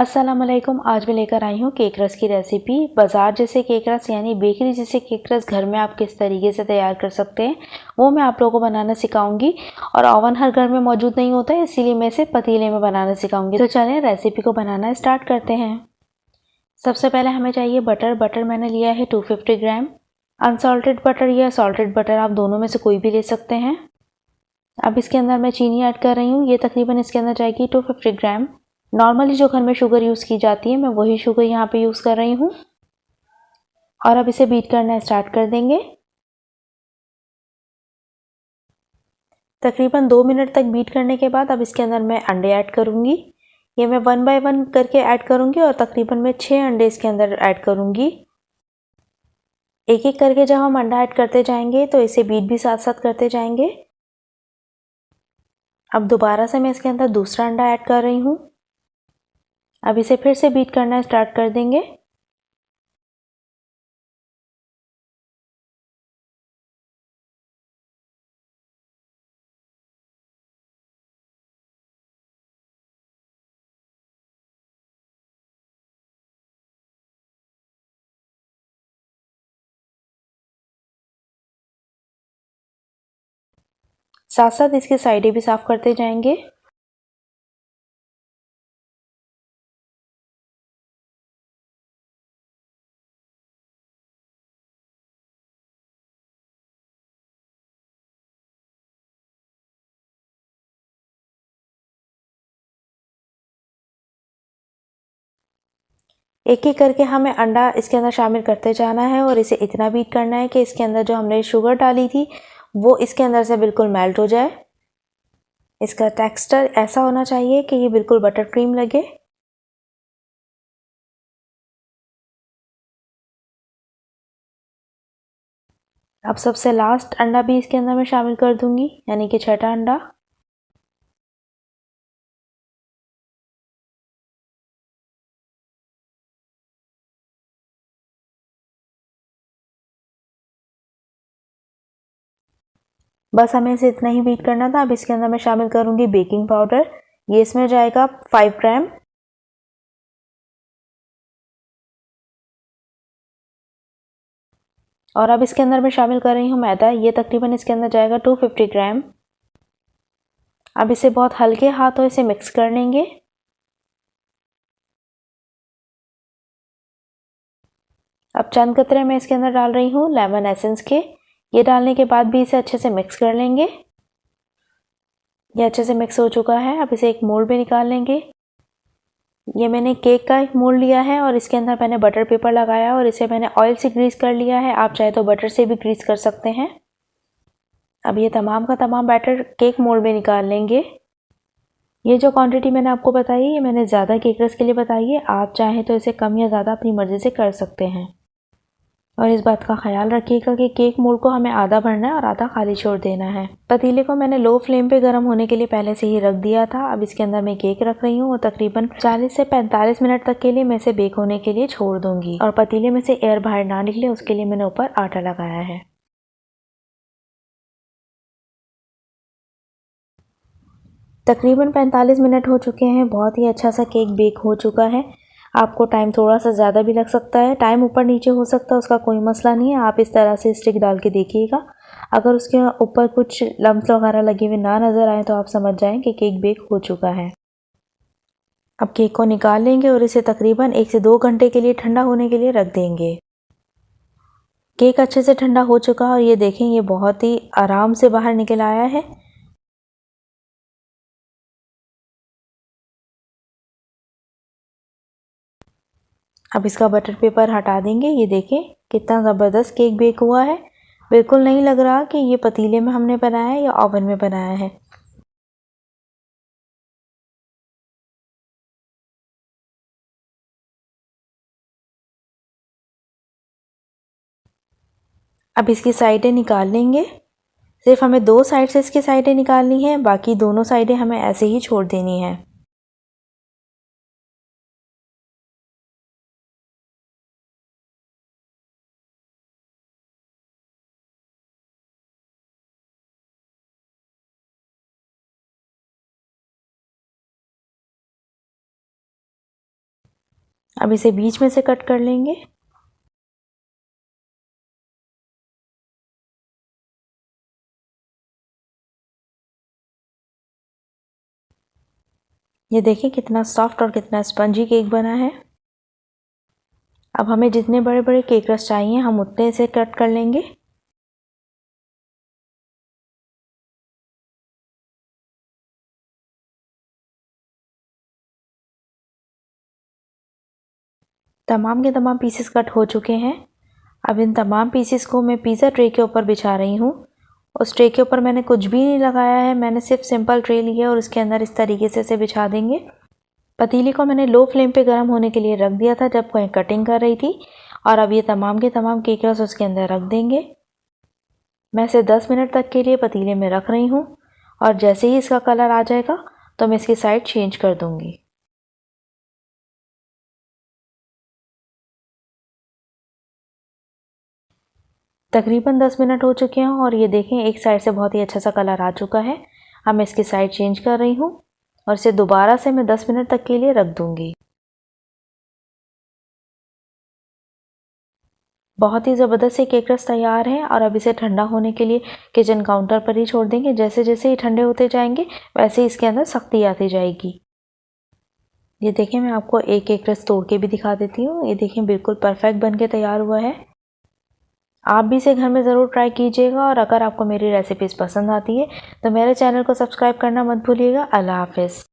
अस्सलाम वालेकुम। आज मैं लेकर आई हूँ केक रस की रेसिपी। बाज़ार जैसे केक रस यानी बेकरी जैसे केक रस घर में आप किस तरीके से तैयार कर सकते हैं वो मैं आप लोगों को बनाना सिखाऊंगी। और ओवन हर घर में मौजूद नहीं होता है, इसीलिए मैं इसे पतीले में बनाना सिखाऊंगी। तो चलें रेसिपी को बनाना स्टार्ट करते हैं। सबसे पहले हमें चाहिए बटर। बटर मैंने लिया है 250 ग्राम। अनसॉल्टेड बटर या सॉल्टेड बटर आप दोनों में से कोई भी ले सकते हैं। अब इसके अंदर मैं चीनी ऐड कर रही हूँ। ये तकरीबन इसके अंदर जाएगी 250 ग्राम। नॉर्मली जो घर में शुगर यूज़ की जाती है मैं वही शुगर यहाँ पे यूज़ कर रही हूँ। और अब इसे बीट करना स्टार्ट कर देंगे। तकरीबन 2 मिनट तक बीट करने के बाद अब इसके अंदर मैं अंडे ऐड करूँगी। ये मैं 1 बाय 1 करके ऐड करूँगी और तकरीबन मैं 6 अंडे इसके अंदर ऐड करूँगी। एक एक करके जब हम अंडा ऐड करते जाएंगे तो इसे बीट भी साथ साथ करते जाएंगे। अब दोबारा से मैं इसके अंदर दूसरा अंडा ऐड कर रही हूँ। अब इसे फिर से बीट करना स्टार्ट कर देंगे। साथ साथ इसकी साइडें भी साफ करते जाएंगे। एक एक करके हमें अंडा इसके अंदर शामिल करते जाना है और इसे इतना बीट करना है कि इसके अंदर जो हमने शुगर डाली थी वो इसके अंदर से बिल्कुल मेल्ट हो जाए। इसका टेक्सचर ऐसा होना चाहिए कि ये बिल्कुल बटर क्रीम लगे। अब सबसे लास्ट अंडा भी इसके अंदर मैं शामिल कर दूंगी, यानी कि छठा अंडा। बस हमें इसे इतना ही बीट करना था। अब इसके अंदर मैं शामिल करूंगी बेकिंग पाउडर। ये इसमें जाएगा 5 ग्राम। और अब इसके अंदर मैं शामिल कर रही हूँ मैदा। ये तकरीबन इसके अंदर जाएगा 250 ग्राम। अब इसे बहुत हल्के हाथों से मिक्स कर लेंगे। अब चंद कतरे मैं इसके अंदर डाल रही हूँ लेमन एसेंस के। ये डालने के बाद भी इसे अच्छे से मिक्स कर लेंगे। ये अच्छे से मिक्स हो चुका है। अब इसे एक मोल्ड में निकाल लेंगे। ये मैंने केक का एक मोल्ड लिया है और इसके अंदर मैंने बटर पेपर लगाया और इसे मैंने ऑयल से ग्रीस कर लिया है। आप चाहे तो बटर से भी ग्रीस कर सकते हैं। अब ये तमाम का तमाम बैटर केक मोल्ड में निकाल लेंगे। ये जो क्वांटिटी मैंने आपको बताई ये मैंने ज़्यादा केक रस के लिए बताई है। आप चाहें तो इसे कम या ज़्यादा अपनी मर्ज़ी से कर सकते हैं। और इस बात का ख्याल रखिएगा कि केक मोल्ड को हमें आधा भरना है और आधा खाली छोड़ देना है। पतीले को मैंने लो फ्लेम पे गर्म होने के लिए पहले से ही रख दिया था। अब इसके अंदर मैं केक रख रही हूँ और तकरीबन 40 से 45 मिनट तक के लिए मैं इसे बेक होने के लिए छोड़ दूंगी। और पतीले में से एयर बाहर ना निकले उसके लिए मैंने ऊपर आटा लगाया है। तकरीबन 45 मिनट हो चुके हैं। बहुत ही अच्छा सा केक बेक हो चुका है। आपको टाइम थोड़ा सा ज़्यादा भी लग सकता है, टाइम ऊपर नीचे हो सकता है, उसका कोई मसला नहीं है। आप इस तरह से स्टिक डाल के देखिएगा। अगर उसके ऊपर कुछ लम्स वगैरह लगे हुए ना नज़र आए तो आप समझ जाएं कि केक बेक हो चुका है। अब केक को निकाल लेंगे और इसे तकरीबन 1 से 2 घंटे के लिए ठंडा होने के लिए रख देंगे। केक अच्छे से ठंडा हो चुका है और ये देखें ये बहुत ही आराम से बाहर निकल आया है। अब इसका बटर पेपर हटा देंगे। ये देखें कितना ज़बरदस्त केक बेक हुआ है। बिल्कुल नहीं लग रहा कि ये पतीले में हमने बनाया है या ओवन में बनाया है। अब इसकी साइडें निकाल लेंगे। सिर्फ हमें 2 साइड से इसकी साइडें निकालनी है, बाकी दोनों साइडें हमें ऐसे ही छोड़ देनी है। अब इसे बीच में से कट कर लेंगे। ये देखिए कितना सॉफ्ट और कितना स्पंजी केक बना है। अब हमें जितने बड़े बड़े केक रस चाहिए हम उतने से कट कर लेंगे। तमाम के तमाम पीसेस कट हो चुके हैं। अब इन तमाम पीसेस को मैं पिज़्ज़ा ट्रे के ऊपर बिछा रही हूँ। उस ट्रे के ऊपर मैंने कुछ भी नहीं लगाया है, मैंने सिर्फ सिंपल ट्रे लिया और उसके अंदर इस तरीके से इसे बिछा देंगे। पतीले को मैंने लो फ्लेम पे गर्म होने के लिए रख दिया था जब कोई कटिंग कर रही थी। और अब ये तमाम के तमाम केक रस उसके अंदर रख देंगे। मैं इसे 10 मिनट तक के लिए पतीले में रख रही हूँ और जैसे ही इसका कलर आ जाएगा तो मैं इसकी साइड चेंज कर दूँगी। तकरीबन 10 मिनट हो चुके हैं और ये देखें एक साइड से बहुत ही अच्छा सा कलर आ चुका है। अब मैं इसकी साइड चेंज कर रही हूँ और इसे दोबारा से मैं 10 मिनट तक के लिए रख दूँगी। बहुत ही ज़बरदस्त से केक रस तैयार है और अब इसे ठंडा होने के लिए किचन काउंटर पर ही छोड़ देंगे। जैसे जैसे ये ठंडे होते जाएंगे वैसे ही इसके अंदर सख्ती आती जाएगी। ये देखें मैं आपको एक केक रस तोड़ के भी दिखा देती हूँ। ये देखें बिल्कुल परफेक्ट बन के तैयार हुआ है। आप भी इसे घर में ज़रूर ट्राई कीजिएगा और अगर आपको मेरी रेसिपीज़ पसंद आती है तो मेरे चैनल को सब्सक्राइब करना मत भूलिएगा। अल्लाह हाफ़िज़।